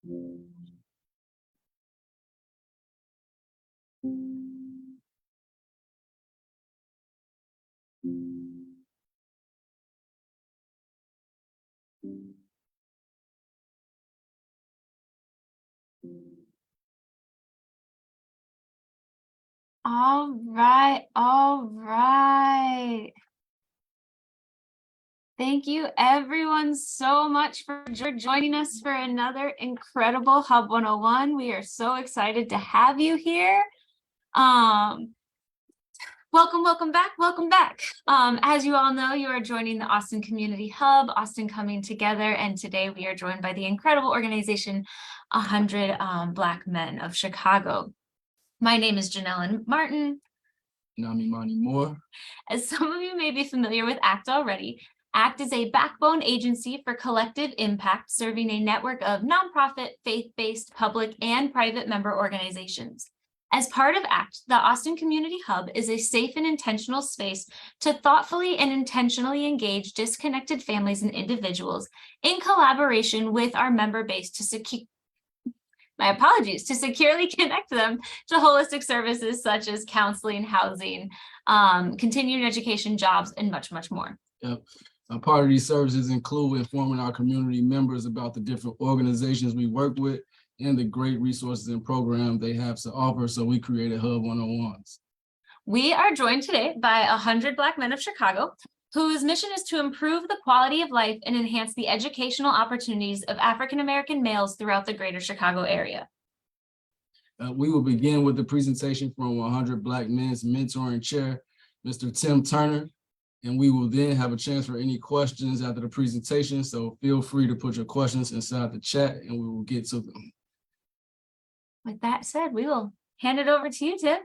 All right, all right. Thank you everyone so much for joining us for another incredible Hub 101. We are so excited to have you here. Welcome back, welcome back. As you all know, you are joining the Austin Community Hub, Austin Coming Together, and today we are joined by the incredible organization, 100 Black Men of Chicago. My name is Janelle Martin. And I'm Imani Moore. As some of you may be familiar with ACT already, ACT is a backbone agency for collective impact, serving a network of nonprofit, faith-based, public, and private member organizations. As part of ACT, the Austin Community Hub is a safe and intentional space to thoughtfully and intentionally engage disconnected families and individuals in collaboration with our member base to securely connect them to holistic services such as counseling, housing, continuing education, jobs, and much, much more. Yep. Part of these services include informing our community members about the different organizations we work with and the great resources and programs they have to offer. So we created Hub 101s. We are joined today by 100 Black Men of Chicago, whose mission is to improve the quality of life and enhance the educational opportunities of African-American males throughout the greater Chicago area. We will begin with the presentation from 100 Black Men's mentoring chair, Mr. Tim Turner, and we will then have a chance for any questions after the presentation. So feel free to put your questions inside the chat and we will get to them. With that said, we will hand it over to you, Tim.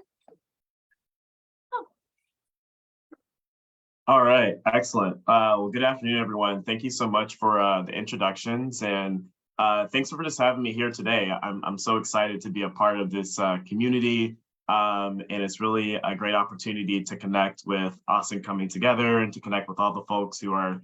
All right, excellent. Well, good afternoon, everyone. Thank you so much for the introductions, and thanks for just having me here today. I'm so excited to be a part of this community, and it's really a great opportunity to connect with Austin Coming Together and to connect with all the folks who are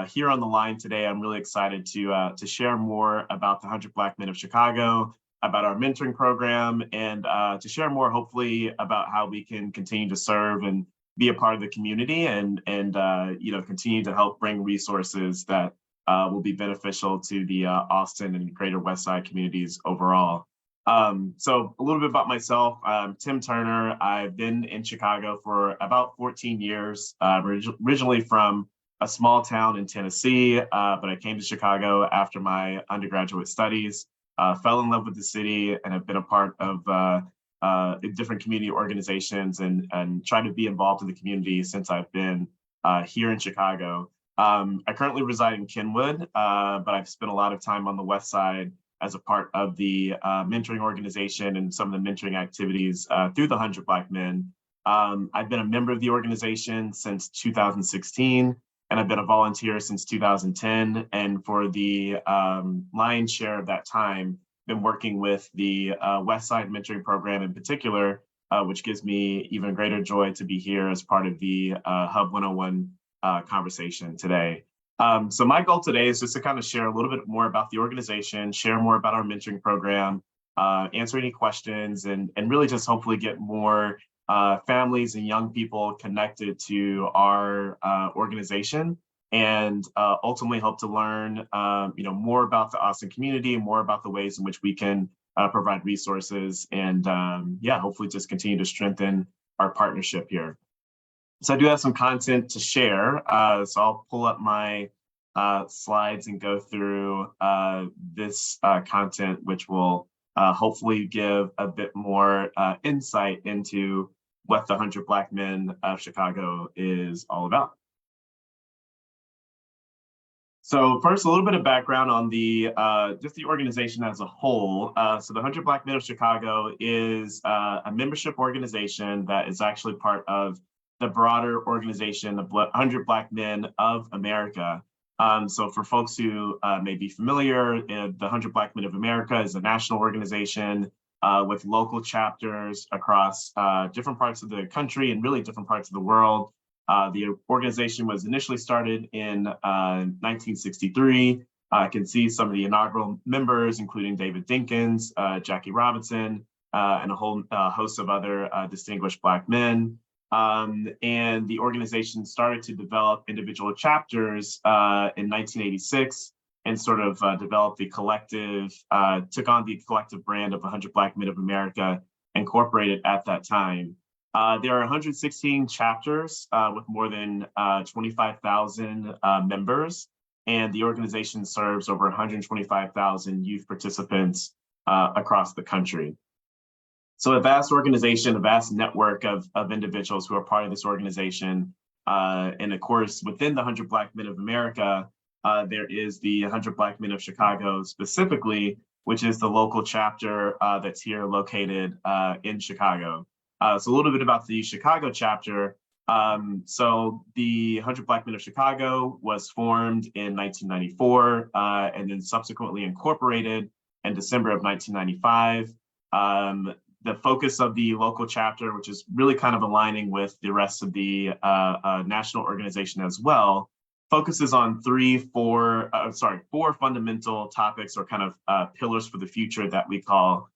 here on the line today. I'm really excited to share more about the 100 Black Men of Chicago, about our mentoring program, and to share more, hopefully, about how we can continue to serve and be a part of the community and continue to help bring resources that will be beneficial to the Austin and greater West Side communities overall. So a little bit about myself. I'm Tim Turner. I've been in Chicago for about 14 years, originally from a small town in Tennessee, but I came to Chicago after my undergraduate studies, fell in love with the city, and have been a part of different community organizations and try to be involved in the community since I've been here in Chicago. I currently reside in Kenwood, but I've spent a lot of time on the West Side as a part of the mentoring organization and some of the mentoring activities through the 100 Black Men. I've been a member of the organization since 2016, and I've been a volunteer since 2010. And for the lion's share of that time, been working with the West Side Mentoring Program in particular, which gives me even greater joy to be here as part of the Hub 101 conversation today. So my goal today is just to kind of share a little bit more about the organization, share more about our mentoring program, answer any questions, and really just hopefully get more families and young people connected to our organization, and ultimately hope to learn more about the Austin community, more about the ways in which we can provide resources, and hopefully just continue to strengthen our partnership here. So I do have some content to share, so I'll pull up my slides and go through this content, which will hopefully give a bit more insight into what the 100 Black Men of Chicago is all about. So first, a little bit of background on the just the organization as a whole. So the 100 Black Men of Chicago is a membership organization that is actually part of the broader organization, the 100 Black Men of America. So for folks who may be familiar, the 100 Black Men of America is a national organization with local chapters across different parts of the country and really different parts of the world. The organization was initially started in 1963 I can see some of the inaugural members, including David Dinkins, Jackie Robinson, and a whole host of other distinguished Black men. And the organization started to develop individual chapters in 1986 and sort of developed the collective, took on the collective brand of 100 Black Men of America, incorporated at that time. There are 116 chapters with more than 25,000 members, and the organization serves over 125,000 youth participants across the country. So a vast organization, a vast network of individuals who are part of this organization. And of course, within the 100 Black Men of America, there is the 100 Black Men of Chicago specifically, which is the local chapter that's here located in Chicago. So a little bit about the Chicago chapter. So the 100 Black Men of Chicago was formed in 1994 and then subsequently incorporated in December of 1995. The focus of the local chapter, which is really kind of aligning with the rest of the national organization as well, focuses on four fundamental topics or kind of pillars for the future that we call.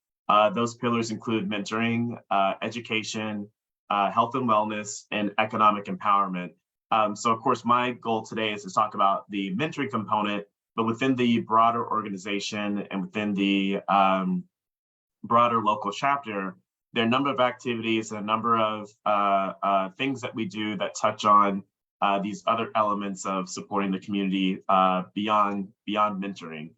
Those pillars include mentoring, education, health and wellness, and economic empowerment. So of course, my goal today is to talk about the mentoring component, but within the broader organization and within the broader local chapter, there are a number of activities and a number of things that we do that touch on these other elements of supporting the community beyond mentoring.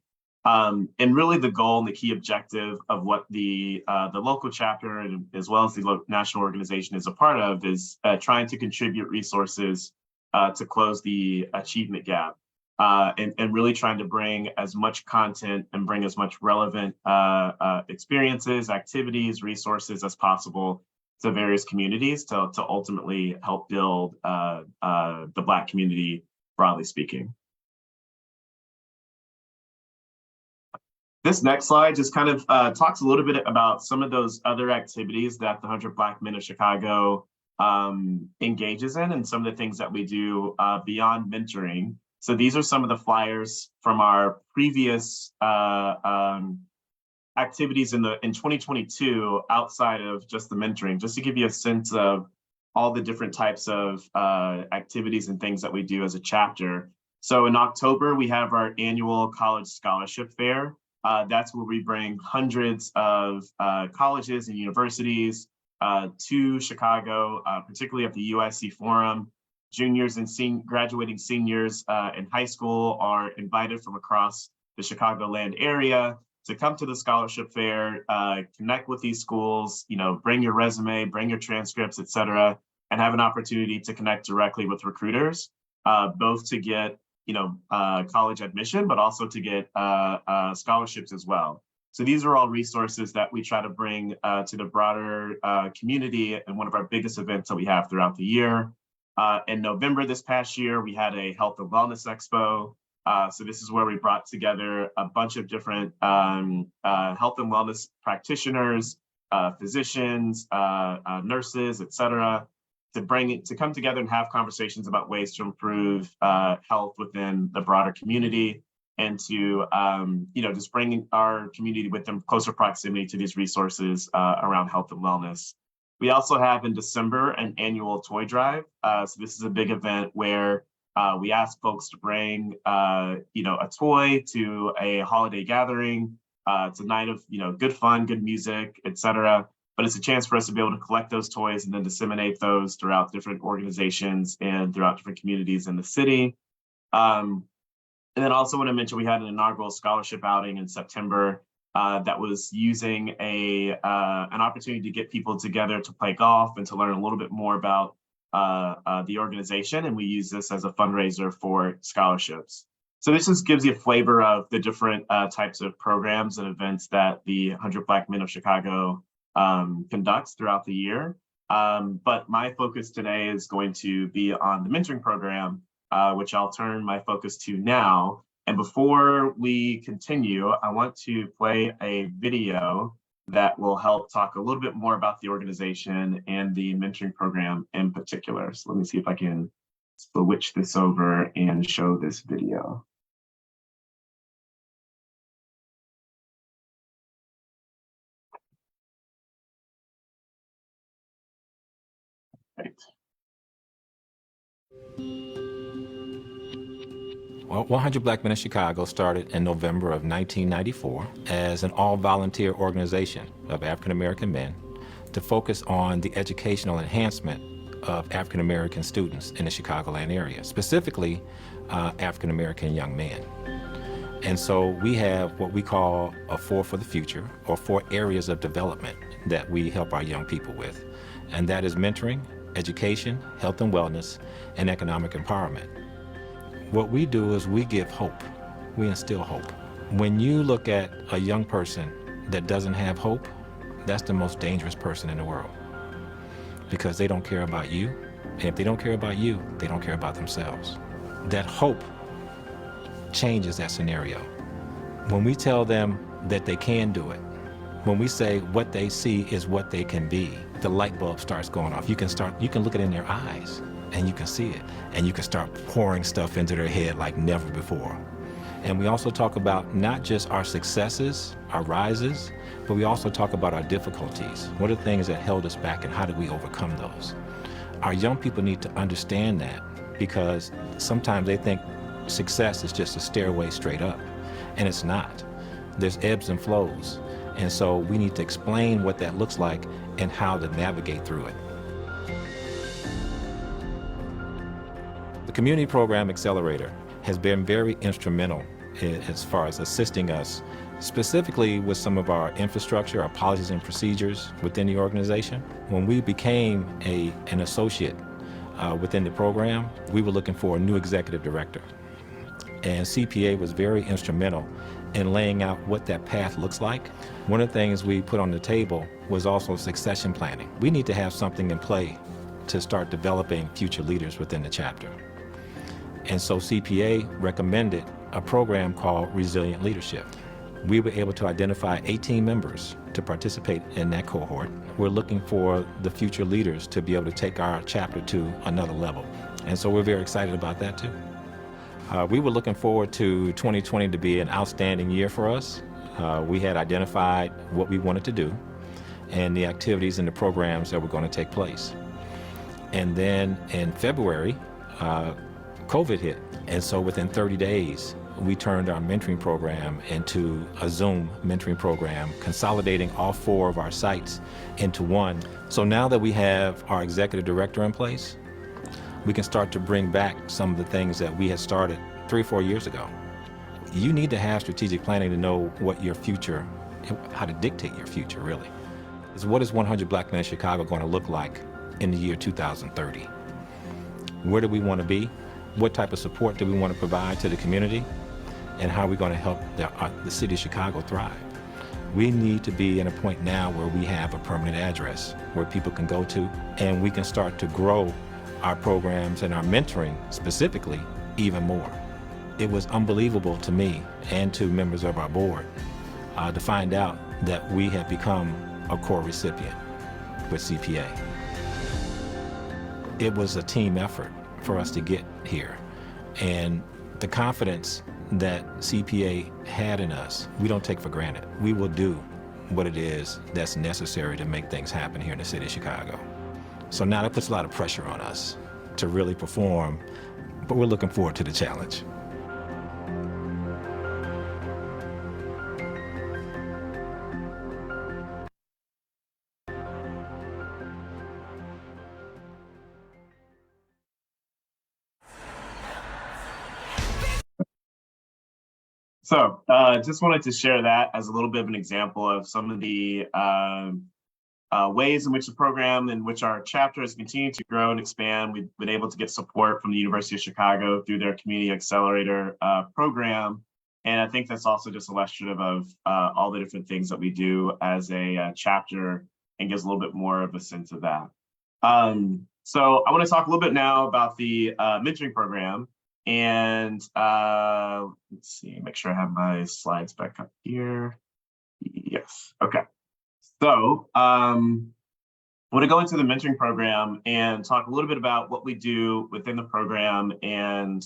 And really the goal and the key objective of what the local chapter and as well as the national organization is a part of is trying to contribute resources to close the achievement gap. And really trying to bring as much content and bring as much relevant experiences, activities, resources as possible to various communities to ultimately help build the Black community, broadly speaking. This next slide just kind of talks a little bit about some of those other activities that the 100 Black Men of Chicago engages in and some of the things that we do beyond mentoring. So these are some of the flyers from our previous activities in 2022 outside of just the mentoring, just to give you a sense of all the different types of activities and things that we do as a chapter. So in October, we have our annual college scholarship fair. That's where we bring hundreds of colleges and universities to Chicago, particularly at the USC Forum. Juniors and graduating seniors in high school are invited from across the Chicagoland area to come to the scholarship fair, connect with these schools, bring your resume, bring your transcripts, et cetera, and have an opportunity to connect directly with recruiters, both to get college admission, but also to get scholarships as well. So these are all resources that we try to bring to the broader community and one of our biggest events that we have throughout the year. In November this past year, we had a health and wellness expo. So this is where we brought together a bunch of different health and wellness practitioners, physicians, nurses, et cetera, to come together and have conversations about ways to improve health within the broader community and to just bring our community with them closer proximity to these resources around health and wellness. We also have in December an annual toy drive. So this is a big event where we ask folks to bring a toy to a holiday gathering. It's a night of good fun, good music, et cetera. But it's a chance for us to be able to collect those toys and then disseminate those throughout different organizations and throughout different communities in the city. And then also want to mention we had an inaugural scholarship outing in September that was using an opportunity to get people together to play golf and to learn a little bit more about the organization. And we use this as a fundraiser for scholarships. So this just gives you a flavor of the different types of programs and events that the 100 Black Men of Chicago conducts throughout the year. But my focus today is going to be on the mentoring program, which I'll turn my focus to now. And before we continue, I want to play a video that will help talk a little bit more about the organization and the mentoring program in particular. So let me see if I can switch this over and show this video. Right. Well, 100 Black Men in Chicago started in November of 1994 as an all-volunteer organization of African-American men to focus on the educational enhancement of African-American students in the Chicagoland area, specifically African-American young men. And so we have what we call a 4 for the future, or 4 areas of development that we help our young people with. And that is mentoring, education, health and wellness, and economic empowerment. What we do is we give hope. We instill hope. When you look at a young person that doesn't have hope, that's the most dangerous person in the world, because they don't care about you. And if they don't care about you, they don't care about themselves. That hope changes that scenario. When we tell them that they can do it, when we say what they see is what they can be, the light bulb starts going off. You can look it in their eyes and you can see it, and you can start pouring stuff into their head like never before. And we also talk about not just our successes, our rises, but we also talk about our difficulties. What are the things that held us back and how did we overcome those? Our young people need to understand that, because sometimes they think success is just a stairway straight up, and it's not. There's ebbs and flows. And so we need to explain what that looks like and how to navigate through it. The Community Program Accelerator has been very instrumental as far as assisting us, specifically with some of our infrastructure, our policies and procedures within the organization. When we became an associate within the program, we were looking for a new executive director. And CPA was very instrumental in laying out what that path looks like. One of the things we put on the table was also succession planning. We need to have something in play to start developing future leaders within the chapter. And so CPA recommended a program called Resilient Leadership. We were able to identify 18 members to participate in that cohort. We're looking for the future leaders to be able to take our chapter to another level. And so we're very excited about that too. We were looking forward to 2020 to be an outstanding year for us. We had identified what we wanted to do and the activities and the programs that were going to take place. And then in February, COVID hit. And so within 30 days, we turned our mentoring program into a Zoom mentoring program, consolidating all 4 of our sites into one. So now that we have our executive director in place, we can start to bring back some of the things that we had started 3 or 4 years ago. You need to have strategic planning to know what your future, how to dictate your future, really. What is 100 Black Men in Chicago going to look like in the year 2030? Where do we want to be? What type of support do we want to provide to the community? And how are we going to help the city of Chicago thrive? We need to be at a point now where we have a permanent address where people can go to, and we can start to grow our programs and our mentoring specifically even more. It was unbelievable to me and to members of our board to find out that we had become a core recipient with CPA. It was a team effort for us to get here, and the confidence that CPA had in us, we don't take for granted. We will do what it is that's necessary to make things happen here in the city of Chicago. So now that puts a lot of pressure on us to really perform, but we're looking forward to the challenge. So just wanted to share that as a little bit of an example of some of the ways in which the program, in which our chapter has continued to grow and expand. We've been able to get support from the University of Chicago through their Community Accelerator program. And I think that's also just illustrative of all the different things that we do as a chapter, and gives a little bit more of a sense of that. So I want to talk a little bit now about the mentoring program. And let's see, make sure I have my slides back up here. Yes, okay. So I want to go into the mentoring program and talk a little bit about what we do within the program and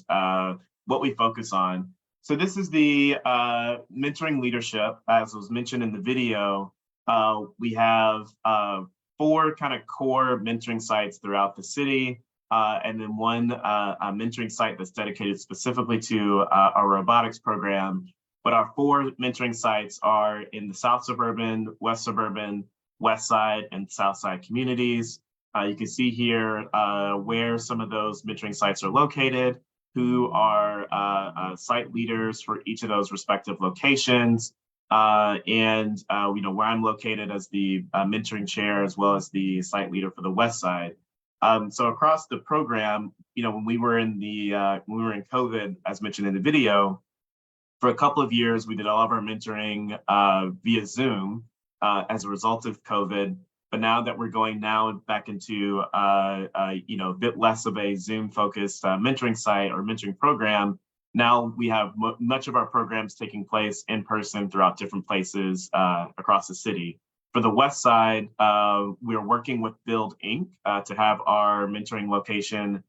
what we focus on. So this is the mentoring leadership. As was mentioned in the video, we have 4 kind of core mentoring sites throughout the city, and then one mentoring site that's dedicated specifically to our robotics program. But our 4 mentoring sites are in the South Suburban, West Suburban, West Side, and South Side communities. You can see here where some of those mentoring sites are located, who are site leaders for each of those respective locations, and where I'm located as the mentoring chair, as well as the site leader for the West Side. So across the program, when we were in COVID, as mentioned in the video, for a couple of years, we did all of our mentoring via Zoom as a result of COVID. But now that we're going back into a bit less of a Zoom focused mentoring site or mentoring program, now we have much of our programs taking place in person throughout different places across the city. For the West Side, we're working with Build Inc. To have our mentoring location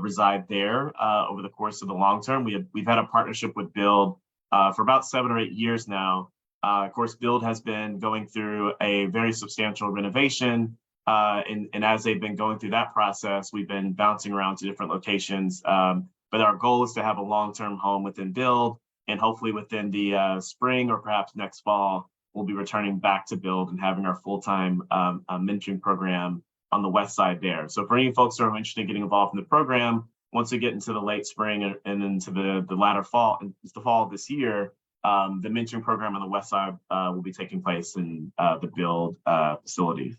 reside there over the course of the long term. We've had a partnership with Build for about 7 or 8 years now. Of course, Build has been going through a very substantial renovation, and as they've been going through that process, we've been bouncing around to different locations. But our goal is to have a long-term home within Build, and hopefully within the spring or perhaps next fall, we'll be returning back to Build and having our full-time mentoring program on the West Side there. So for any folks who are interested in getting involved in the program, once we get into the late spring and into the latter fall, the fall of this year, the mentoring program on the West Side will be taking place in the Build facilities.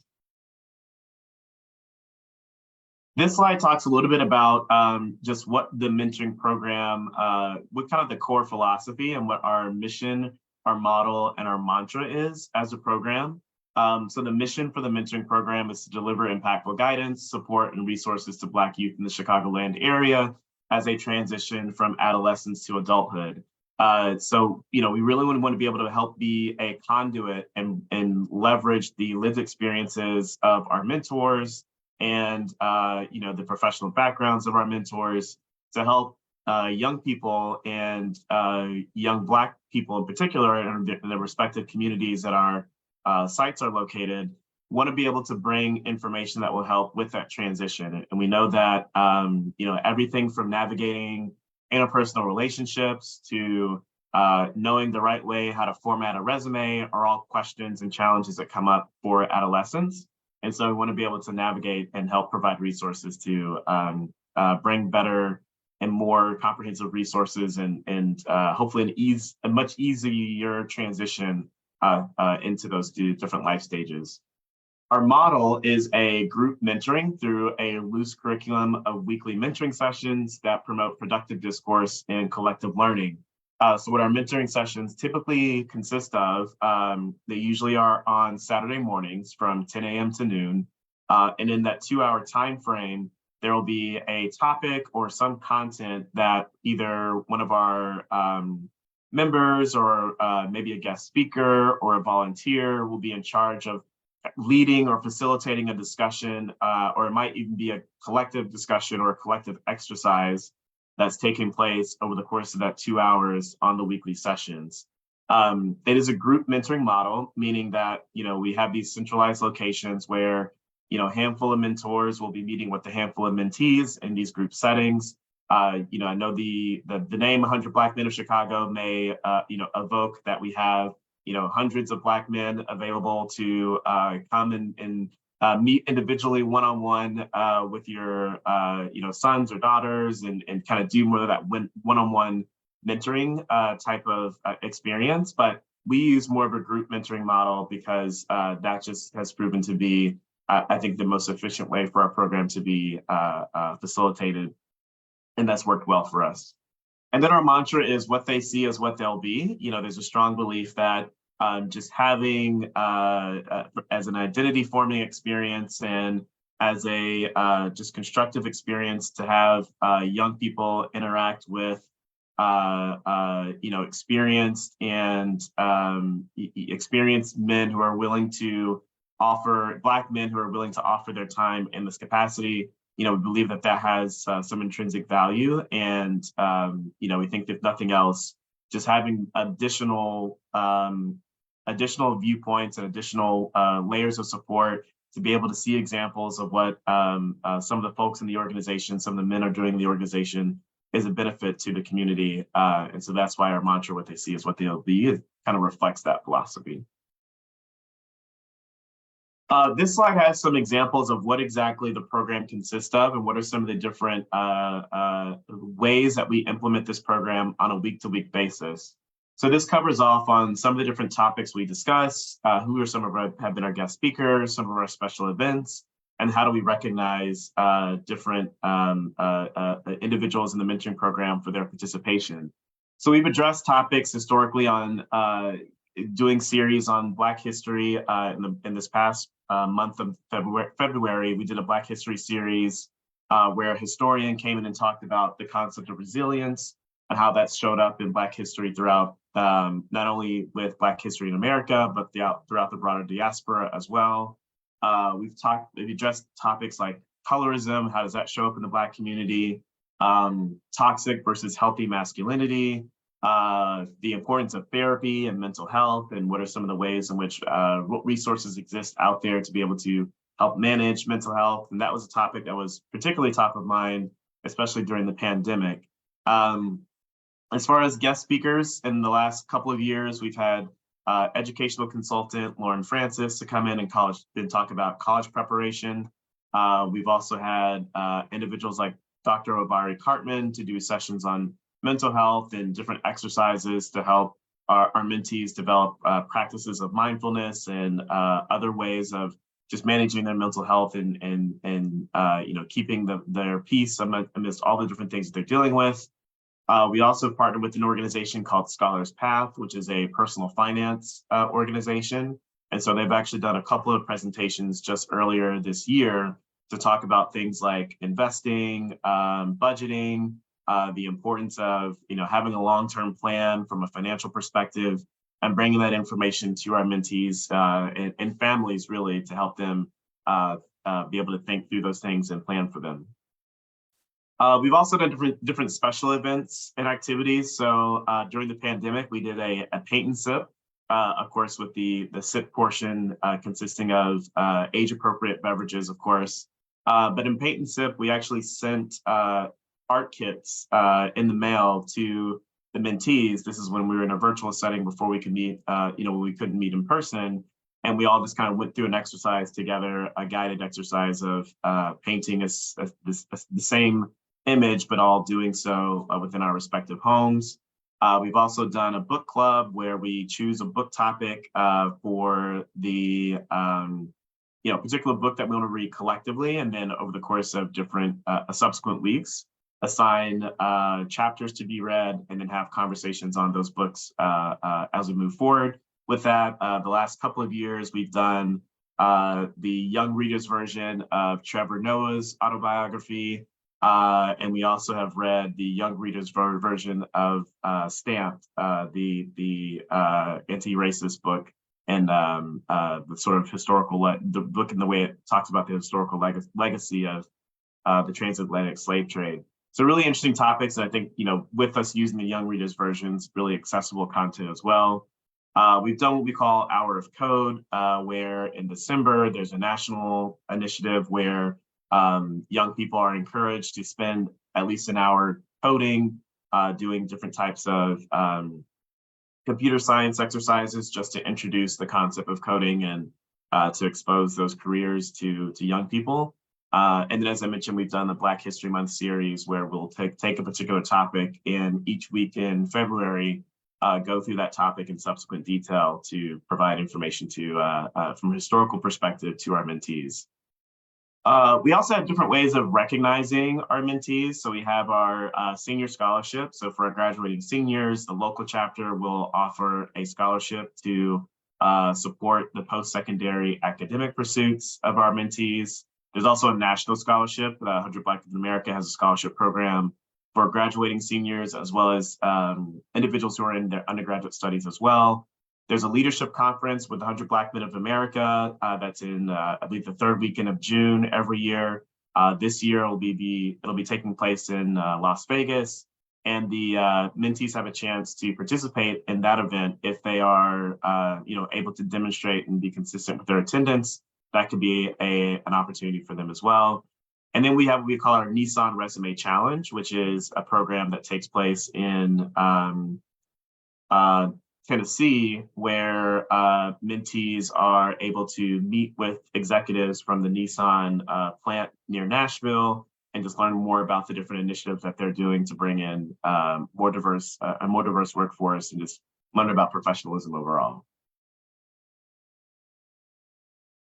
This slide talks a little bit about just what the mentoring program, what kind of the core philosophy and what our mission, our model, and our mantra is as a program. So the mission for the mentoring program is to deliver impactful guidance, support, and resources to Black youth in the Chicagoland area as they transition from adolescence to adulthood. So, we really want to be able to help be a conduit and leverage the lived experiences of our mentors and, the professional backgrounds of our mentors to help young people and young Black people in particular in their respective communities that our sites are located, want to be able to bring information that will help with that transition. And we know that, everything from navigating interpersonal relationships to knowing the right way how to format a resume are all questions and challenges that come up for adolescents. And so we want to be able to navigate and help provide resources to bring better and more comprehensive resources and hopefully a much easier transition into those different life stages. Our model is a group mentoring through a loose curriculum of weekly mentoring sessions that promote productive discourse and collective learning. So what our mentoring sessions typically consist of, they usually are on Saturday mornings from 10 a.m. to noon. And in that 2-hour time frame, there will be a topic or some content that either one of our members or maybe a guest speaker or a volunteer will be in charge of leading or facilitating a discussion, or it might even be a collective discussion or a collective exercise that's taking place over the course of that 2 hours on the weekly sessions. It is a group mentoring model, meaning that, we have these centralized locations where, a handful of mentors will be meeting with a handful of mentees in these group settings. I know the name 100 Black Men of Chicago may, evoke that we have, hundreds of Black men available to come and meet individually one-on-one with your, sons or daughters and kind of do more of that one-on-one mentoring type of experience. But we use more of a group mentoring model because that just has proven to be, I think, the most efficient way for our program to be facilitated. And that's worked well for us. And then our mantra is what they see is what they'll be. There's a strong belief that just having as an identity forming experience and as a just constructive experience to have young people interact with experienced and experienced men who are willing to offer, Black men who are willing to offer their time in this capacity. We believe that has some intrinsic value, and we think if nothing else, just having additional viewpoints and additional layers of support to be able to see examples of what some of the folks in the organization, some of the men are doing in the organization is a benefit to the community. And so that's why our mantra, what they see is what they'll be, it kind of reflects that philosophy. This slide has some examples of what exactly the program consists of and what are some of the different ways that we implement this program on a week-to-week basis. So this covers off on some of the different topics we discuss, who are some of our have been our guest speakers, some of our special events, and how do we recognize different individuals in the mentoring program for their participation. So we've addressed topics historically on doing series on Black history in this past month of February. We did a Black history series where a historian came in and talked about the concept of resilience and how that's showed up in Black history throughout, not only with Black history in America, but throughout the broader diaspora as well. We've addressed topics like colorism, how does that show up in the Black community, toxic versus healthy masculinity, the importance of therapy and mental health, and what are some of the ways in which what resources exist out there to be able to help manage mental health. And that was a topic that was particularly top of mind, especially during the pandemic. As far as guest speakers, in the last couple of years, we've had educational consultant Lauren Francis to come in and talk about college preparation. We've also had individuals like Dr. Obari Cartman to do sessions on mental health and different exercises to help our mentees develop practices of mindfulness and other ways of just managing their mental health and keeping their peace amidst all the different things that they're dealing with. We also partnered with an organization called Scholars Path, which is a personal finance organization. And so they've actually done a couple of presentations just earlier this year to talk about things like investing, budgeting, the importance of having a long-term plan from a financial perspective, and bringing that information to our mentees and families really to help them be able to think through those things and plan for them. We've also done different special events and activities. So during the pandemic, we did a paint and sip, of course, with the sip portion consisting of age-appropriate beverages, of course. But in paint and sip, we actually sent art kits in the mail to the mentees. This is when we were in a virtual setting before we could meet, when we couldn't meet in person. And we all just kind of went through an exercise together, a guided exercise of painting the same image, but all doing so within our respective homes. We've also done a book club where we choose a book topic for the particular book that we want to read collectively, and then over the course of different subsequent weeks, assign chapters to be read, and then have conversations on those books as we move forward. With that, the last couple of years, we've done the young readers version of Trevor Noah's autobiography, and we also have read the young readers version of Stamped, the anti-racist book, and the sort of historical, the book and the way it talks about the historical legacy of the transatlantic slave trade. So really interesting topics, and I think, with us using the young readers versions, really accessible content as well. We've done what we call Hour of Code, where in December, there's a national initiative where young people are encouraged to spend at least an hour coding, doing different types of computer science exercises just to introduce the concept of coding and to expose those careers to young people. And then, as I mentioned, we've done the Black History Month series where we'll take a particular topic, and each week in February, go through that topic in subsequent detail to provide information from a historical perspective to our mentees. We also have different ways of recognizing our mentees. So we have our senior scholarship. So for our graduating seniors, the local chapter will offer a scholarship to support the post-secondary academic pursuits of our mentees. There's also a national scholarship. 100 Black in America has a scholarship program for graduating seniors, as well as individuals who are in their undergraduate studies as well. There's a leadership conference with 100 Black Men of America that's in, I believe, the third weekend of June every year. This year it'll be taking place in Las Vegas, and the mentees have a chance to participate in that event if they are, able to demonstrate and be consistent with their attendance, that could be an opportunity for them as well. And then we have what we call our Nissan Resume Challenge, which is a program that takes place in Tennessee, where mentees are able to meet with executives from the Nissan plant near Nashville and just learn more about the different initiatives that they're doing to bring in a more diverse workforce and just learn about professionalism overall.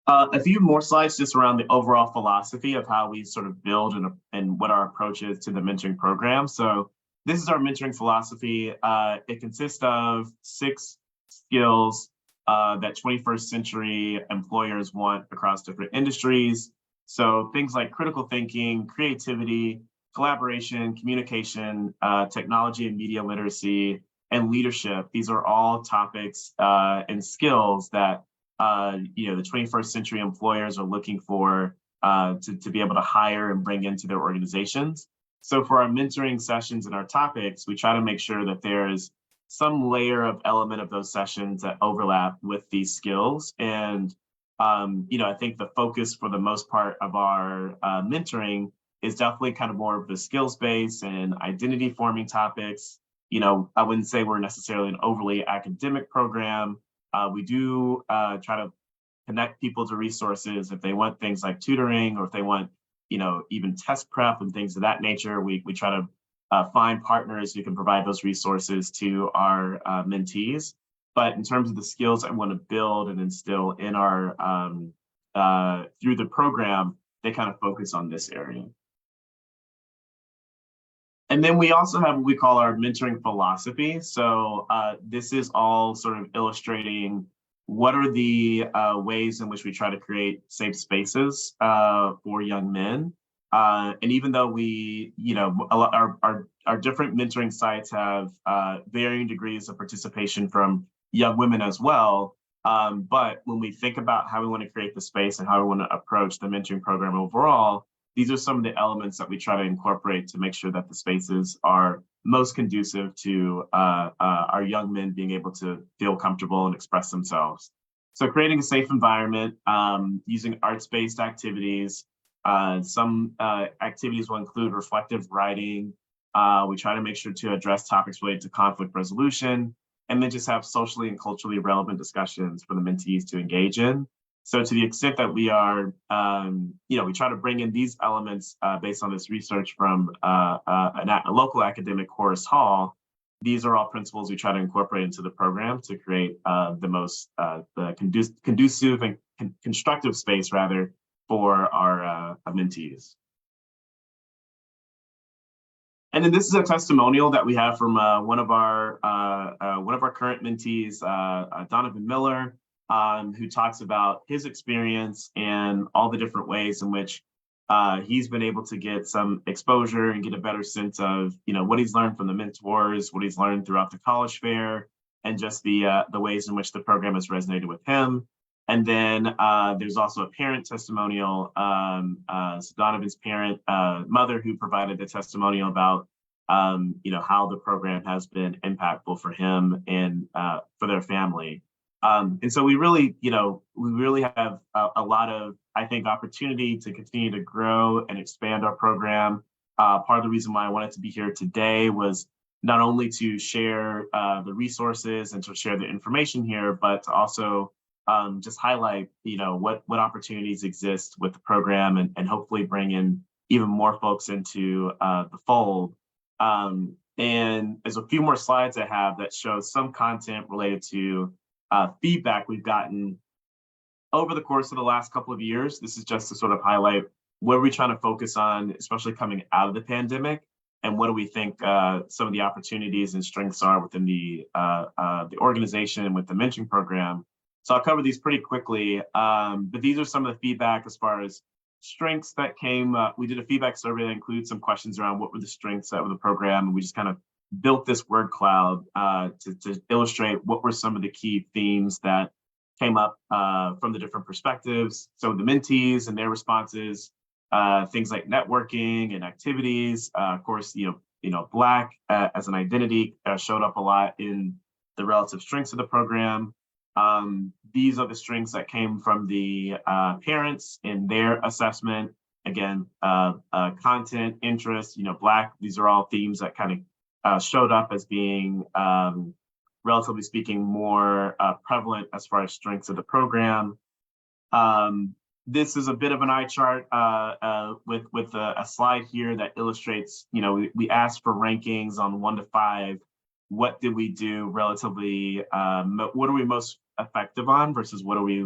A few more slides just around the overall philosophy of how we sort of build and what our approach is to the mentoring program. So this is our mentoring philosophy. It consists of 6 skills that 21st century employers want across different industries. So things like critical thinking, creativity, collaboration, communication, technology and media literacy, and leadership. These are all topics and skills that the 21st century employers are looking for to be able to hire and bring into their organizations. So for our mentoring sessions and our topics, we try to make sure that there's some layer of element of those sessions that overlap with these skills. And, I think the focus for the most part of our mentoring is definitely kind of more of the skills based and identity forming topics. I wouldn't say we're necessarily an overly academic program. We do try to connect people to resources if they want things like tutoring, or if they want, even test prep and things of that nature. We try to find partners who can provide those resources to our mentees. But in terms of the skills I want to build and instill in our through the program, they kind of focus on this area. And then we also have what we call our mentoring philosophy. So this is all sort of illustrating what are the ways in which we try to create safe spaces for young men. And even though we, our different mentoring sites have varying degrees of participation from young women as well. But when we think about how we want to create the space and how we want to approach the mentoring program overall, these are some of the elements that we try to incorporate to make sure that the spaces are most conducive to our young men being able to feel comfortable and express themselves. So creating a safe environment, using arts-based activities. Some activities will include reflective writing. We try to make sure to address topics related to conflict resolution, and then just have socially and culturally relevant discussions for the mentees to engage in. So to the extent that we are, we try to bring in these elements based on this research from a local academic, Horace Hall. These are all principles we try to incorporate into the program to create the most conducive and constructive space, rather, for our mentees. And then this is a testimonial that we have from one of our current mentees, Donovan Miller, who talks about his experience and all the different ways in which he's been able to get some exposure and get a better sense of, what he's learned from the mentors, what he's learned throughout the college fair, and just the ways in which the program has resonated with him. And then there's also a parent testimonial, so Donovan's parent, mother, who provided the testimonial about, how the program has been impactful for him and for their family. And so we really have a lot of, I think, opportunity to continue to grow and expand our program. Part of the reason why I wanted to be here today was not only to share the resources and to share the information here, but to also just highlight, what opportunities exist with the program and hopefully bring in even more folks into the fold. And there's a few more slides I have that show some content related to feedback we've gotten over the course of the last couple of years. This is just to sort of highlight what are we trying to focus on, especially coming out of the pandemic, and what do we think some of the opportunities and strengths are within the organization and with the mentoring program. So I'll cover these pretty quickly, but these are some of the feedback as far as strengths that came. We did a feedback survey that includes some questions around what were the strengths of the program, and we just kind of built this word cloud to illustrate what were some of the key themes that came up from the different perspectives. So the mentees and their responses, things like networking and activities. Of course, Black as an identity showed up a lot in the relative strengths of the program. These are the strengths that came from the parents in their assessment. Again, content, interest, Black, these are all themes that kind of showed up as being, relatively speaking, more prevalent as far as strengths of the program. This is a bit of an eye chart with a slide here that illustrates, we asked for rankings on 1 to 5. What did we do relatively, what are we most effective on versus what are we,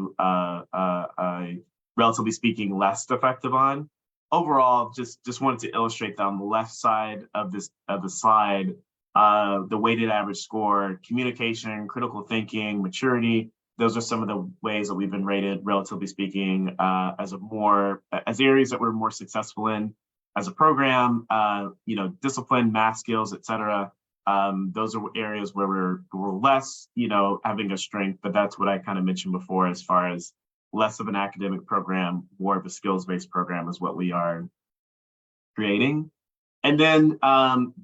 relatively speaking, less effective on? Overall, just wanted to illustrate that on the left side of the slide, the weighted average score, communication, critical thinking, maturity. Those are some of the ways that we've been rated, relatively speaking, as areas that we're more successful in as a program. Discipline, math skills, et cetera. Those are areas where we're less, having a strength, but that's what I kind of mentioned before, as far as less of an academic program, more of a skills-based program is what we are creating. And then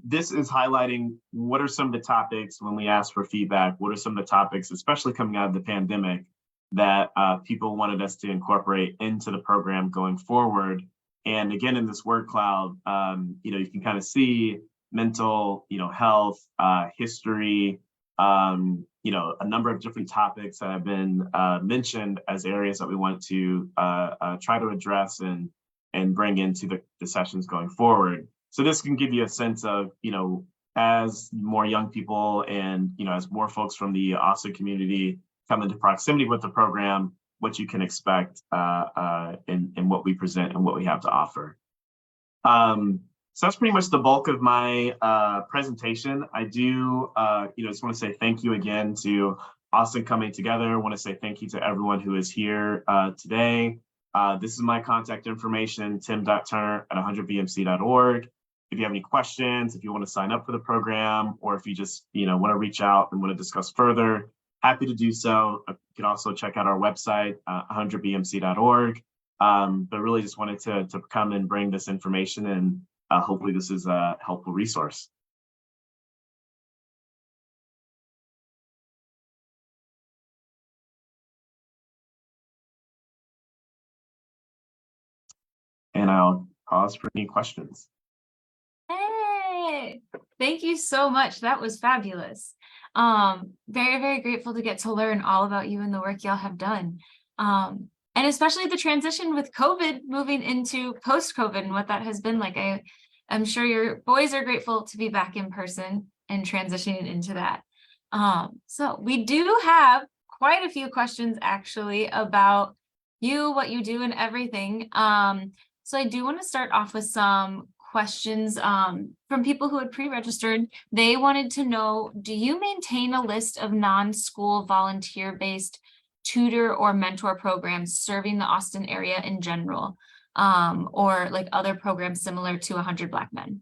this is highlighting what are some of the topics when we ask for feedback, what are some of the topics, especially coming out of the pandemic, that people wanted us to incorporate into the program going forward. And again, in this word cloud, you can kind of see mental, health, history, a number of different topics that have been mentioned as areas that we want to try to address and bring into the sessions going forward. So this can give you a sense of, as more young people and, as more folks from the Austin community come into proximity with the program, what you can expect in what we present and what we have to offer. So that's pretty much the bulk of my presentation. I do, just want to say thank you again to Austin coming together. I want to say thank you to everyone who is here today. This is my contact information, tim.turner@100bmc.org. If you have any questions, if you want to sign up for the program, or if you just want to reach out and want to discuss further, happy to do so. You can also check out our website, 100bmc.org. But really just wanted to come and bring this information, and hopefully this is a helpful resource. And I'll pause for any questions. Hey, thank you so much. That was fabulous. Very, very grateful to get to learn all about you and the work y'all have done. And especially the transition with COVID moving into post-COVID and what that has been like. I'm sure your boys are grateful to be back in person and transitioning into that. So we do have quite a few questions actually about you, what you do and everything. So I do want to start off with some questions from people who had pre-registered. They wanted to know, do you maintain a list of non-school volunteer-based tutor or mentor programs serving the Austin area in general, or like other programs similar to 100 Black Men?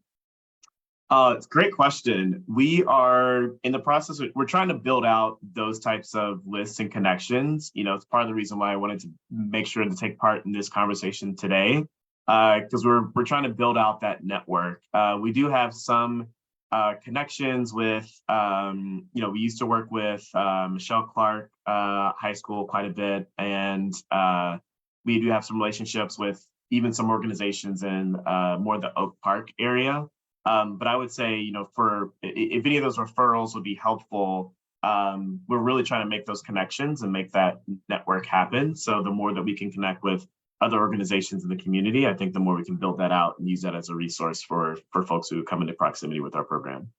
It's a great question. We are in the process, we're trying to build out those types of lists and connections. It's part of the reason why I wanted to make sure to take part in this conversation today, because we're trying to build out that network. We do have some connections with, we used to work with Michelle Clark High School quite a bit, and we do have some relationships with even some organizations in more the Oak Park area. But I would say, if any of those referrals would be helpful, we're really trying to make those connections and make that network happen. So the more that we can connect with other organizations in the community, I think the more we can build that out and use that as a resource for folks who come into proximity with our program.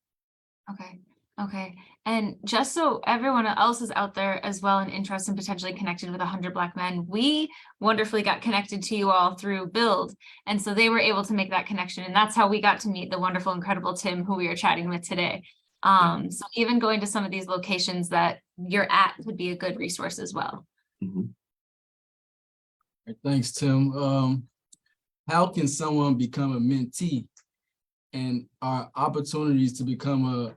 Okay. And just so everyone else is out there as well and interested and potentially connected with 100 Black Men, we wonderfully got connected to you all through Build. And so they were able to make that connection. And that's how we got to meet the wonderful, incredible Tim, who we are chatting with today. So even going to some of these locations that you're at would be a good resource as well. Mm-hmm. Thanks, Tim. How can someone become a mentee, and are opportunities to become a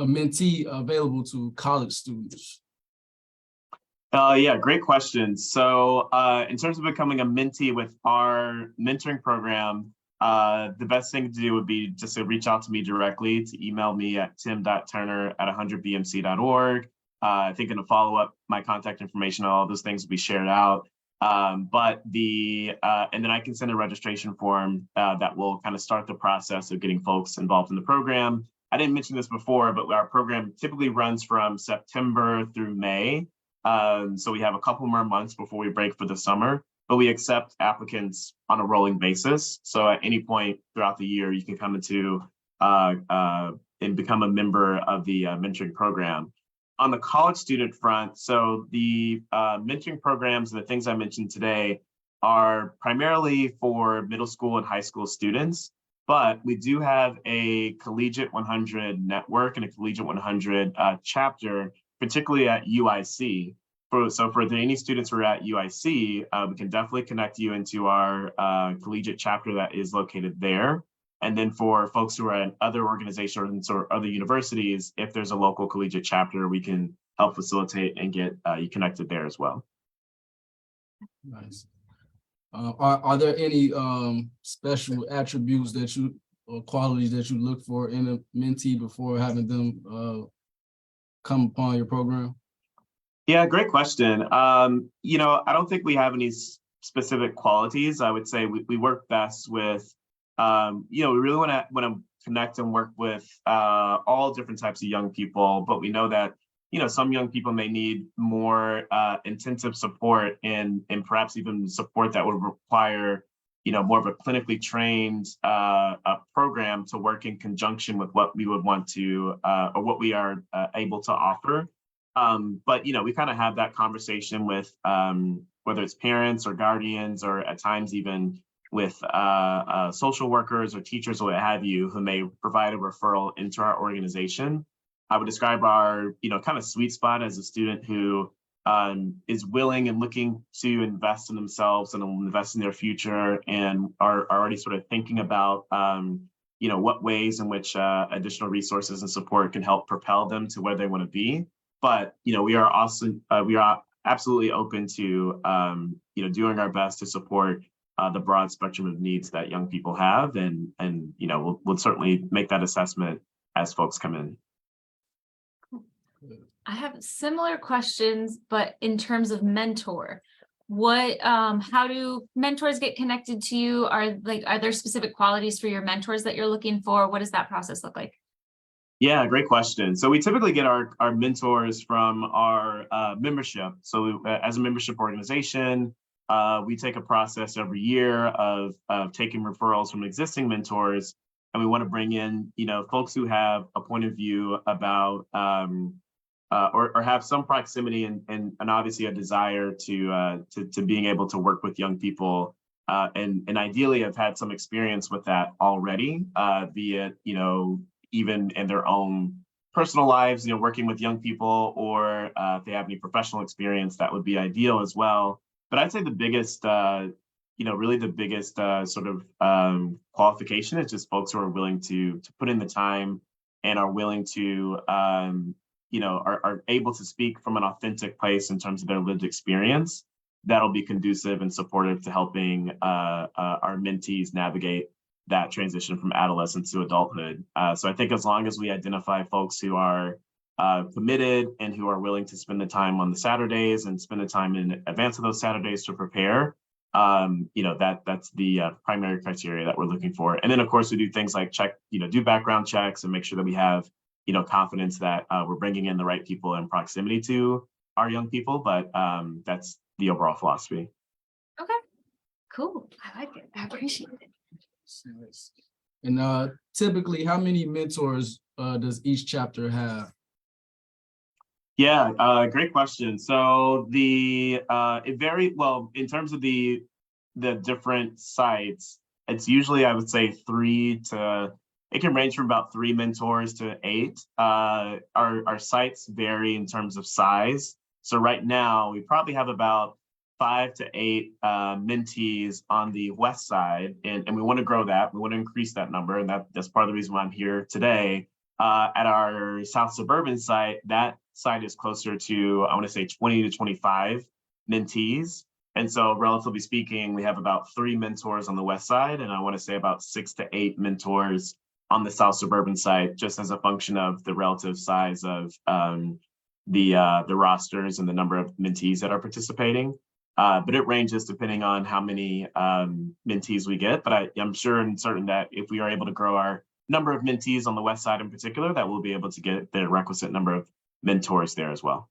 mentee available to college students? Yeah, great question. So in terms of becoming a mentee with our mentoring program, The best thing to do would be just to reach out to me directly, to email me at tim.turner@100bmc.org. I think in a follow-up, my contact information, all those things will be shared out. And then I can send a registration form that will kind of start the process of getting folks involved in the program. I didn't mention this before, but our program typically runs from September through May. So we have a couple more months before we break for the summer, but we accept applicants on a rolling basis. So at any point throughout the year, you can come into and become a member of the mentoring program. On the college student front, so the mentoring programs and the things I mentioned today are primarily for middle school and high school students, but we do have a Collegiate 100 network and a Collegiate 100 chapter, particularly at UIC. So for any students who are at UIC, we can definitely connect you into our collegiate chapter that is located there. And then for folks who are at other organizations or other universities, if there's a local collegiate chapter, we can help facilitate and get you connected there as well. Nice. Are there any special attributes that you or qualities that you look for in a mentee before having them come upon your program? Yeah, great question. I don't think we have any specific qualities. I would say we work best with, we really want to connect and work with all different types of young people, but we know that, some young people may need more intensive support and perhaps even support that would require, more of a clinically trained program to work in conjunction with what we would want to, or what we are able to offer. But we kind of have that conversation with whether it's parents or guardians, or at times even with social workers or teachers or what have you, who may provide a referral into our organization. I would describe our kind of sweet spot as a student who is willing and looking to invest in themselves and invest in their future, and are already sort of thinking about what ways in which additional resources and support can help propel them to where they want to be. But we are absolutely open to doing our best to support the broad spectrum of needs that young people have, and we'll certainly make that assessment as folks come in. I have similar questions, but in terms of mentor, how do mentors get connected to you? Are there specific qualities for your mentors that you're looking for? What does that process look like? Yeah, great question. So we typically get our mentors from our membership. So as a membership organization, we take a process every year of taking referrals from existing mentors, and we want to bring in folks who have a point of view about or have some proximity and obviously a desire to being able to work with young people, and ideally have had some experience with that already, be it even in their own personal lives, working with young people, or if they have any professional experience, that would be ideal as well. But I'd say the biggest, really the biggest sort of qualification is just folks who are willing to put in the time and are willing to, are able to speak from an authentic place in terms of their lived experience. That'll be conducive and supportive to helping our mentees navigate that transition from adolescence to adulthood. So I think as long as we identify folks who are committed and who are willing to spend the time on the Saturdays and spend the time in advance of those Saturdays to prepare, that's the primary criteria that we're looking for. And then of course we do things like do background checks and make sure that we have, confidence that we're bringing in the right people in proximity to our young people. But that's the overall philosophy. Okay, cool. I like it. I appreciate it. And typically, how many mentors does each chapter have? Yeah, great question. So it very well in terms of the different sites. It's usually, I would say, it can range from about 3 mentors to 8. Our sites vary in terms of size. So right now we probably have about 5 to 8 mentees on the west side, and we want to grow that. We want to increase that number, and that's part of the reason why I'm here today. At our south suburban site, that site is closer to, I want to say, 20 to 25 mentees. And so relatively speaking, we have about 3 mentors on the west side, and I want to say about 6 to 8 mentors on the south suburban side, just as a function of the relative size of the rosters and the number of mentees that are participating. But it ranges depending on how many mentees we get. But I'm sure and certain that if we are able to grow our number of mentees on the west side in particular, that we'll be able to get the requisite number of mentors there as well.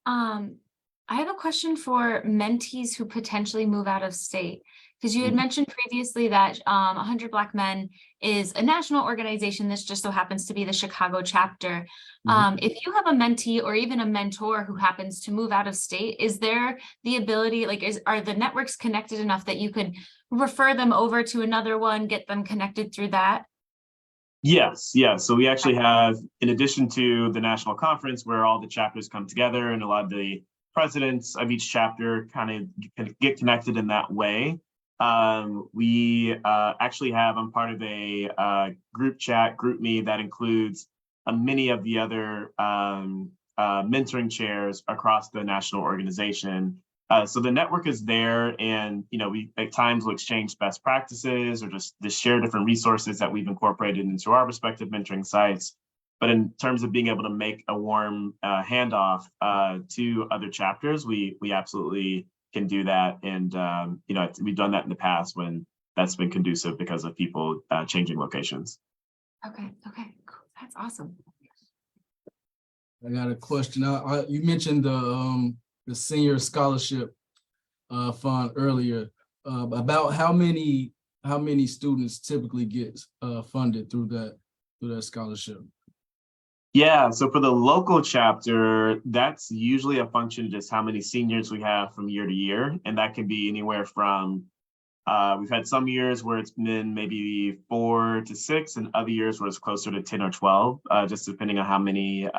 I have a question for mentees who potentially move out of state, because you had mentioned previously that 100 Black Men is a national organization. This just so happens to be the Chicago chapter. If you have a mentee or even a mentor who happens to move out of state, is there the ability, like, are the networks connected enough that you could refer them over to another one, get them connected through that? Yes. So we actually have, in addition to the national conference where all the chapters come together and a lot of the presidents of each chapter kind of get connected in that way. We actually have, I'm part of a group chat, GroupMe, that includes many of the other mentoring chairs across the national organization. So the network is there, and we at times will exchange best practices or just share different resources that we've incorporated into our respective mentoring sites. But in terms of being able to make a warm handoff to other chapters, we absolutely can do that. And we've done that in the past when that's been conducive because of people changing locations. Okay, cool. That's awesome. I got a question. You mentioned the senior scholarship fund earlier. About how many students typically get funded through that scholarship? Yeah, so for the local chapter, that's usually a function of just how many seniors we have from year to year. And that can be anywhere from, we've had some years where it's been maybe 4 to 6 and other years where it's closer to 10 or 12, just depending on how many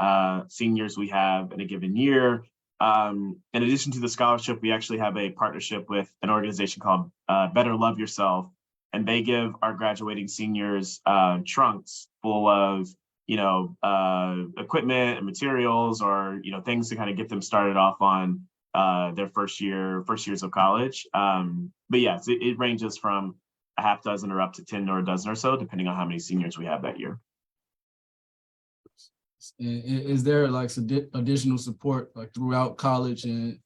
seniors we have in a given year. In addition to the scholarship, we actually have a partnership with an organization called Better Love Yourself. And they give our graduating seniors trunks full of equipment and materials, or things to kind of get them started off on their first years of college. But yes, it ranges from a half dozen or up to 10 or a dozen or so, depending on how many seniors we have that year. And is there like additional support like throughout college and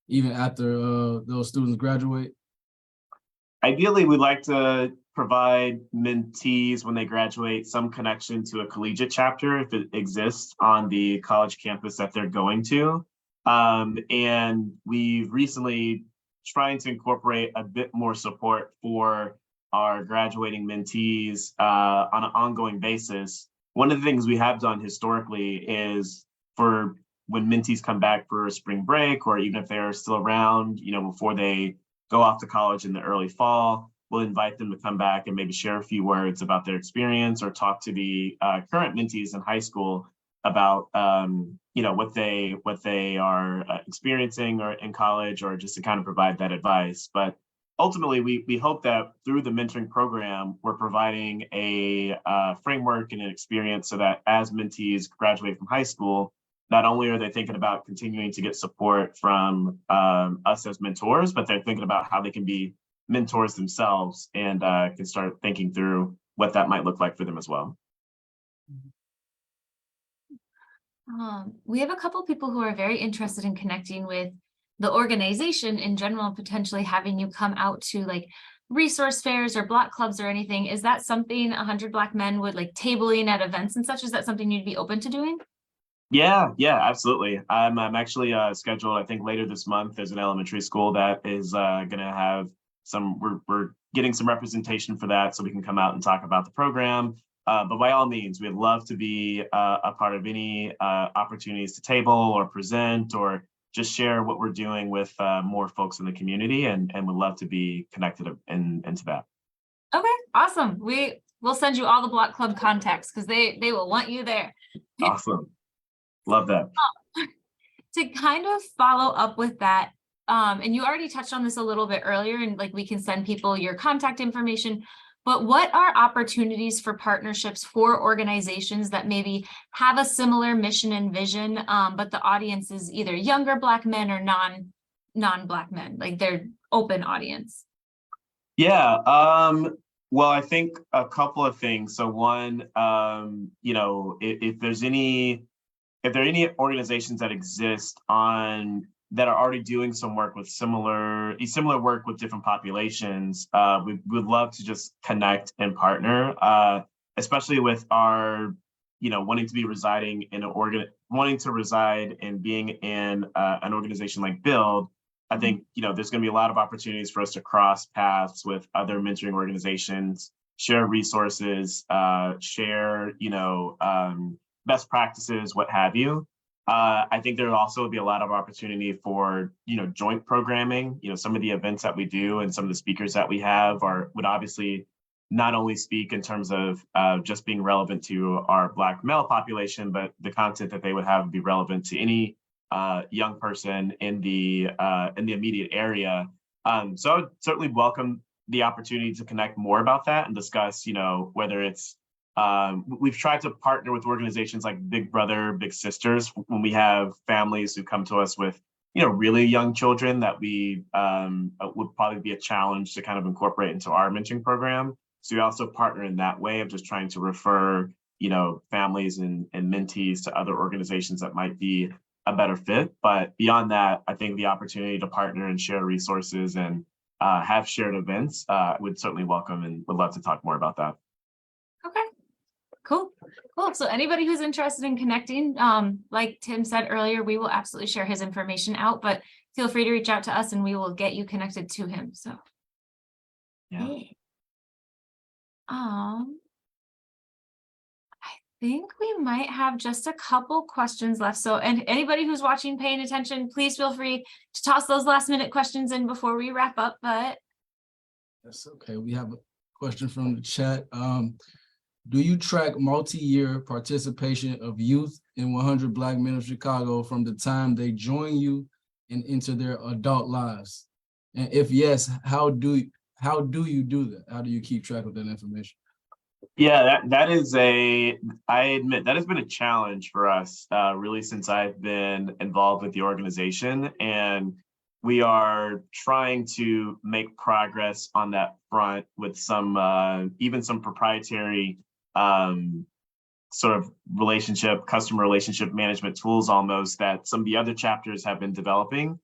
even after those students graduate? Ideally, we'd like to provide mentees when they graduate some connection to a collegiate chapter if it exists on the college campus that they're going to. And we've recently trying to incorporate a bit more support for our graduating mentees on an ongoing basis. One of the things we have done historically is for when mentees come back for a spring break, or even if they're still around, before they go off to college in the early fall, we'll invite them to come back and maybe share a few words about their experience, or talk to the current mentees in high school about what they are experiencing or in college, or just to kind of provide that advice. But ultimately, we hope that through the mentoring program, we're providing a framework and an experience so that as mentees graduate from high school, not only are they thinking about continuing to get support from us as mentors, but they're thinking about how they can be mentors themselves and can start thinking through what that might look like for them as well. We have a couple people who are very interested in connecting with the organization in general, potentially having you come out to like resource fairs or block clubs or anything. Is that something 100 Black Men would like tabling at events and such? Is that something you'd be open to doing? Yeah, absolutely. I'm actually scheduled, I think later this month, there's an elementary school that is going to have we're getting some representation for that, so we can come out and talk about the program. But by all means, we'd love to be a part of any opportunities to table or present or just share what we're doing with more folks in the community, and would love to be connected into that. Okay, awesome. We'll send you all the block club contacts because they will want you there. Awesome. Love that. To kind of follow up with that, and you already touched on this a little bit earlier, and like we can send people your contact information, but what are opportunities for partnerships for organizations that maybe have a similar mission and vision, but the audience is either younger Black men or non-Black men, like their open audience? Yeah, well, I think a couple of things. So one, you know, if there are any organizations that exist that are already doing some work with similar work with different populations, we would love to just connect and partner, especially with our, you know, wanting to reside and being in an organization like Build. I think, you know, there's going to be a lot of opportunities for us to cross paths with other mentoring organizations, share resources, share, you know, best practices, what have you. I think there will also be a lot of opportunity for, you know, joint programming. You know, some of the events that we do and some of the speakers that we have would obviously not only speak in terms of just being relevant to our Black male population, but the content that they would have would be relevant to any young person in the immediate area. So I would certainly welcome the opportunity to connect more about that and discuss, you know, whether it's we've tried to partner with organizations like Big Brother, Big Sisters when we have families who come to us with, you know, really young children that we would probably be a challenge to kind of incorporate into our mentoring program. So we also partner in that way of just trying to refer, you know, families and mentees to other organizations that might be a better fit. But beyond that, I think the opportunity to partner and share resources and have shared events would certainly welcome and would love to talk more about that. Okay, cool. So anybody who's interested in connecting, like Tim said earlier, we will absolutely share his information out, but feel free to reach out to us and we will get you connected to him. So Yeah. I think we might have just a couple questions left. So, and anybody who's watching, paying attention, please feel free to toss those last minute questions in before we wrap up. But That's okay. We have a question from the chat. Do you track multi-year participation of youth in 100 Black Men of Chicago from the time they join you and into their adult lives? And if yes, how do you do that? How do you keep track of that information? Yeah, I admit that has been a challenge for us really since I've been involved with the organization. And we are trying to make progress on that front with some, even some proprietary sort of customer relationship management tools almost that some of the other chapters have been developing.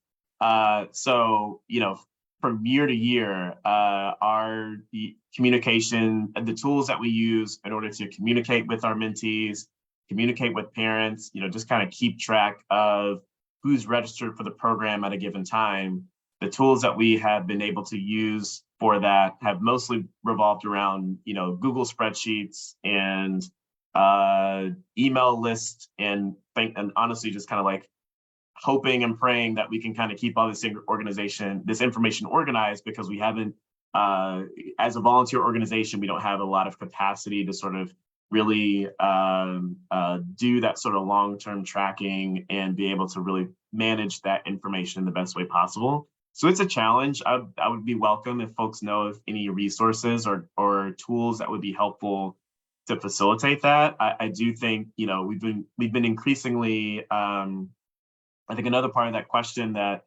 So, you know, from year to year, the communication and the tools that we use in order to communicate with our mentees, communicate with parents, you know, just kind of keep track of who's registered for the program at a given time. The tools that we have been able to use for that have mostly revolved around, you know, Google spreadsheets and email lists and honestly just kind of like hoping and praying that we can kind of keep all this information organized, because we haven't, as a volunteer organization, we don't have a lot of capacity to sort of really do that sort of long-term tracking and be able to really manage that information in the best way possible. So it's a challenge. I would be welcome if folks know of any resources or tools that would be helpful to facilitate that. I do think, you know, we've been increasingly, I think another part of that question that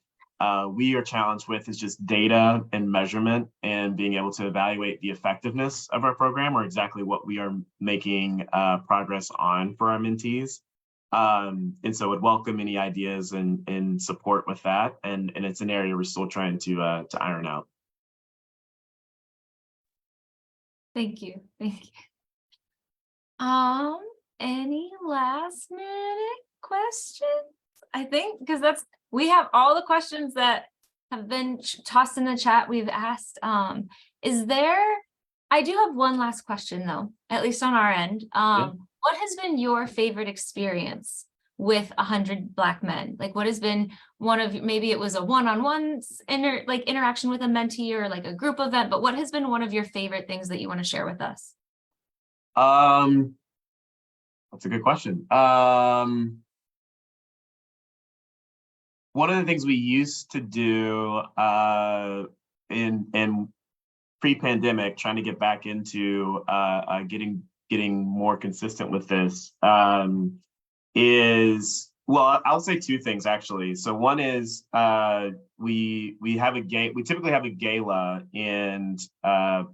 we are challenged with is just data and measurement and being able to evaluate the effectiveness of our program or exactly what we are making progress on for our mentees. And so would welcome any ideas and support with that. And it's an area we're still trying to iron out. thank you. Any last minute questions? I think because we have all the questions that have been tossed in the chat we've asked. I do have one last question though, at least on our end. What has been your favorite experience with 100 Black men? Like what has been one of, maybe it was a one-on-one interaction with a mentee or like a group event, but what has been one of your favorite things that you want to share with us? That's a good question. One of the things we used to do in pre-pandemic, trying to get back into getting more consistent with this, is Well, I'll say two things actually. So one is we typically have a gala in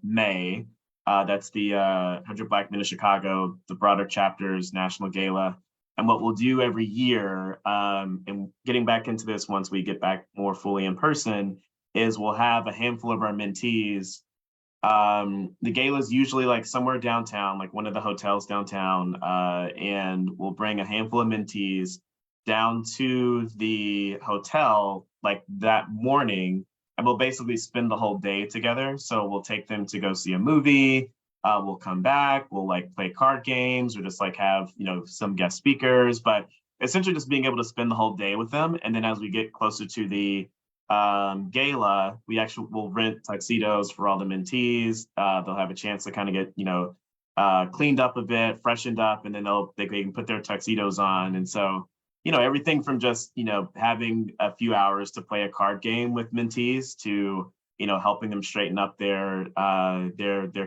May. That's the 100 Black Men of Chicago, the broader chapter's national gala. And what we'll do every year, and getting back into this once we get back more fully in person, is we'll have a handful of our mentees. The gala is usually like somewhere downtown, like one of the hotels downtown, and we'll bring a handful of mentees down to the hotel like that morning, and we'll basically spend the whole day together. So we'll take them to go see a movie. We'll come back, we'll like play card games or just like have, some guest speakers, but essentially just being able to spend the whole day with them. And then as we get closer to the gala, we actually will rent tuxedos for all the mentees. They'll have a chance to kind of get, cleaned up a bit, freshened up, and then they can put their tuxedos on. And so, everything from just, having a few hours to play a card game with mentees to, helping them straighten up their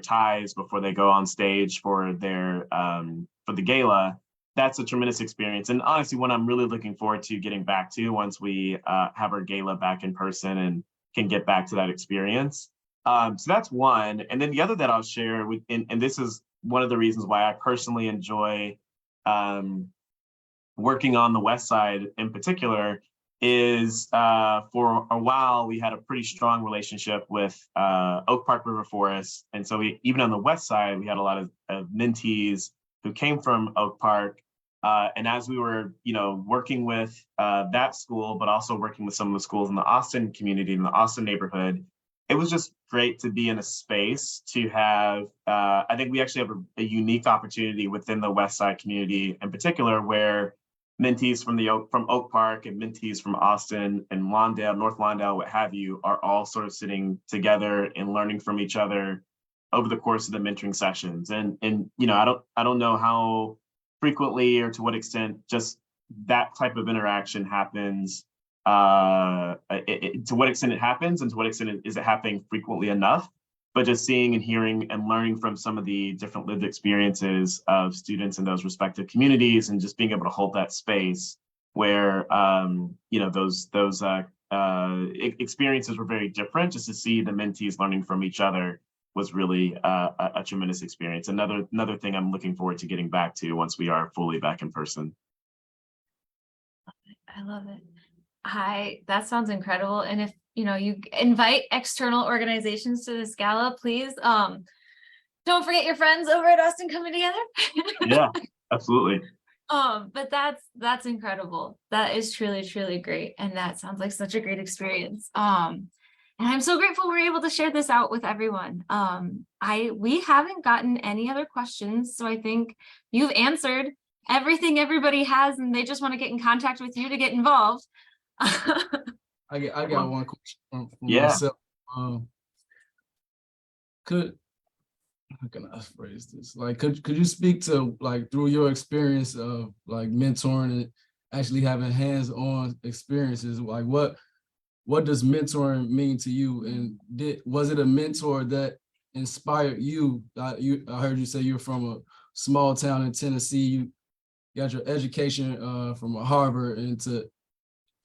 ties before they go on stage for the gala. That's a tremendous experience. And honestly, one I'm really looking forward to getting back to once we have our gala back in person and can get back to that experience. So that's one. And then the other that I'll share, and this is one of the reasons why I personally enjoy working on the West Side in particular, is for a while we had a pretty strong relationship with Oak Park River Forest. And so even on the West Side, we had a lot of mentees who came from Oak Park. And as we were, working with that school, but also working with some of the schools in the Austin community, in the Austin neighborhood, it was just great to be in a space to have, I think we actually have a unique opportunity within the West Side community in particular, where mentees from Oak Park and mentees from Austin and North Lawndale, what have you, are all sort of sitting together and learning from each other over the course of the mentoring sessions. And I don't know how frequently or to what extent just that type of interaction happens, to what extent it happens and to what extent is it happening frequently enough, but just seeing and hearing and learning from some of the different lived experiences of students in those respective communities, and just being able to hold that space where, those experiences were very different. Just to see the mentees learning from each other was really a tremendous experience. Another thing I'm looking forward to getting back to once we are fully back in person. I love it. That sounds incredible. And if you invite external organizations to this gala, please don't forget your friends over at Austin coming together. Yeah, absolutely. But that's incredible. That is truly, truly great. And that sounds like such a great experience. And I'm so grateful we're able to share this out with everyone. We haven't gotten any other questions, so I think you've answered everything everybody has, and they just want to get in contact with you to get involved. I got one question from Yeah. myself. How can I phrase this? Like, could you speak to, like, through your experience of like mentoring and actually having hands-on experiences, like what does mentoring mean to you? And was it a mentor that inspired you? I heard you say you're from a small town in Tennessee. You got your education from Harvard, and to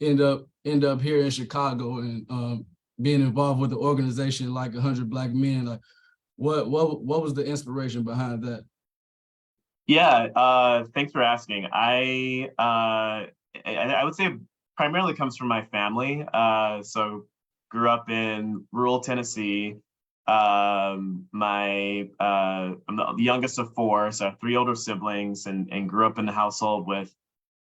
end up here in Chicago and being involved with an organization like 100 Black Men. Like, what was the inspiration behind that? Yeah, thanks for asking. I would say it primarily comes from my family. So grew up in rural Tennessee. I'm the youngest of four, so I have three older siblings, and grew up in the household with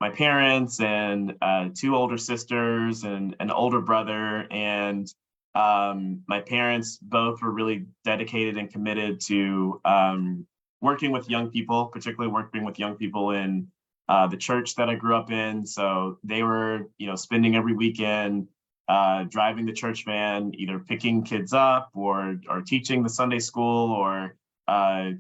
my parents and two older sisters and an older brother. And my parents both were really dedicated and committed to working with young people, particularly working with young people in the church that I grew up in. So they were, spending every weekend driving the church van, either picking kids up or teaching the Sunday school, or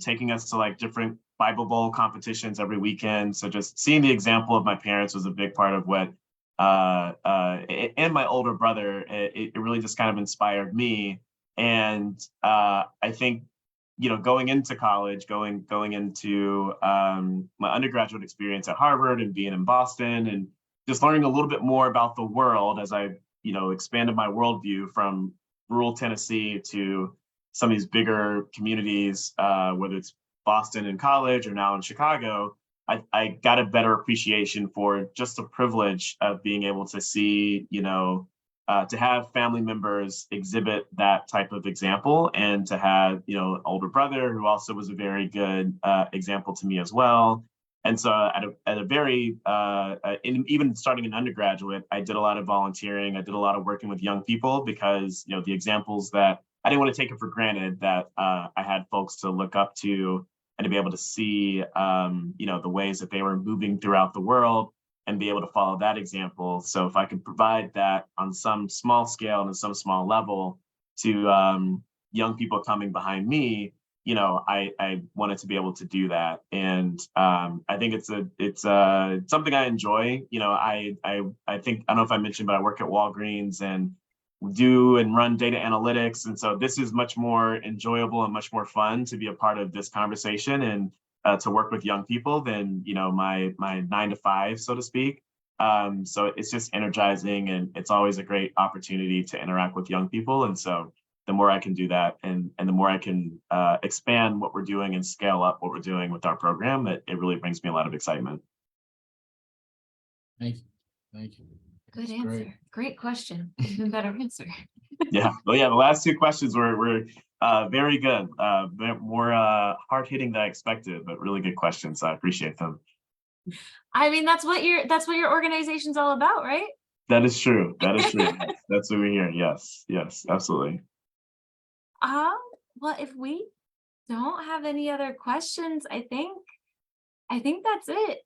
taking us to like different Bible Bowl competitions every weekend. So just seeing the example of my parents was a big part of what, and my older brother, it really just kind of inspired me. And I think, going into college, going into my undergraduate experience at Harvard and being in Boston, and just learning a little bit more about the world as I, expanded my worldview from rural Tennessee to some of these bigger communities, whether it's Boston in college or now in Chicago. I got a better appreciation for just the privilege of being able to see, to have family members exhibit that type of example, and to have, an older brother who also was a very good example to me as well. And so at a very, even starting an undergraduate, I did a lot of volunteering. I did a lot of working with young people because, the examples that I didn't want to take it for granted that I had folks to look up to and to be able to see, the ways that they were moving throughout the world and be able to follow that example. So if I could provide that on some small scale and some small level to young people coming behind me, I wanted to be able to do that. And I think it's something I enjoy. I think, I don't know if I mentioned, but I work at Walgreens and do and run data analytics. And so this is much more enjoyable and much more fun to be a part of this conversation and to work with young people than, my 9 to 5, so to speak. So it's just energizing, and it's always a great opportunity to interact with young people. And so the more I can do that and the more I can expand what we're doing and scale up what we're doing with our program, it really brings me a lot of excitement. Thank you. Thank you. Good That's answer. Great question. Even better answer. Yeah. Well, yeah, the last 2 questions were very good. More hard-hitting than I expected, but really good questions. So I appreciate them. I mean, that's what your organization's all about, right? That is true. That is true. That's what we're hearing. Yes. Yes, absolutely. Well, if we don't have any other questions, I think that's it.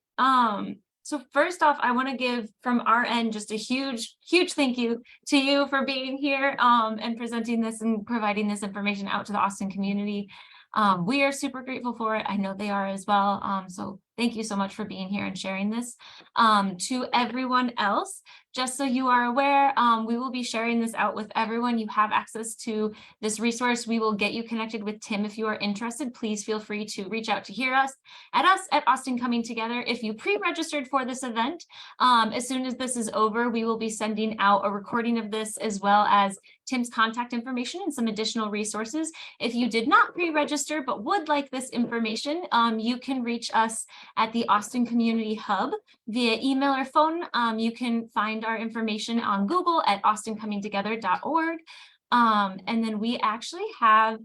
So first off, I want to give from our end just a huge thank you to you for being here and presenting this and providing this information out to the Austin community. We are super grateful for it. I know they are as well. So thank you so much for being here and sharing this. To everyone else, just so you are aware, we will be sharing this out with everyone. You have access to this resource. We will get you connected with Tim if you are interested. Please feel free to reach out to us at Austin Coming Together. If you pre-registered for this event, as soon as this is over, we will be sending out a recording of this as well as Tim's contact information and some additional resources. If you did not pre-register but would like this information, you can reach us at the Austin Community Hub via email or phone. You can find our information on Google at austincomingtogether.org. And then we actually have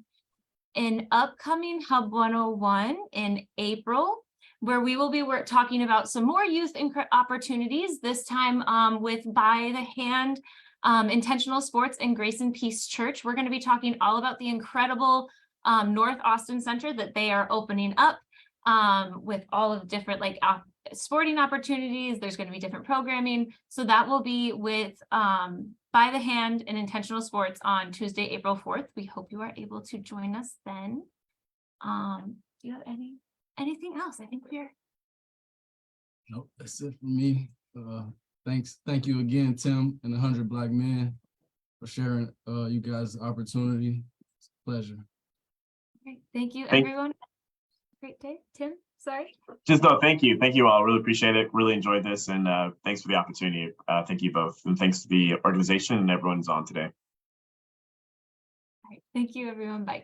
an upcoming Hub 101 in April, where we will be talking about some more youth opportunities, this time with By the Hand, Intentional Sports and Grace and Peace Church. We're going to be talking all about the incredible North Austin Center that they are opening up with all of different sporting opportunities. There's going to be different programming. So that will be with By the Hand and Intentional Sports on Tuesday, April 4th. We hope you are able to join us then. Do you have anything else? I think we're... Nope, that's it for me. Thank you again, Tim and 100 Black Men, for sharing you guys' opportunity. It's a pleasure. Great. Thank you, everyone. Great day. Tim, sorry. Thank you. Thank you all. Really appreciate it. Really enjoyed this. And thanks for the opportunity. Thank you both. And thanks to the organization and everyone who's on today. All right. Thank you, everyone. Bye.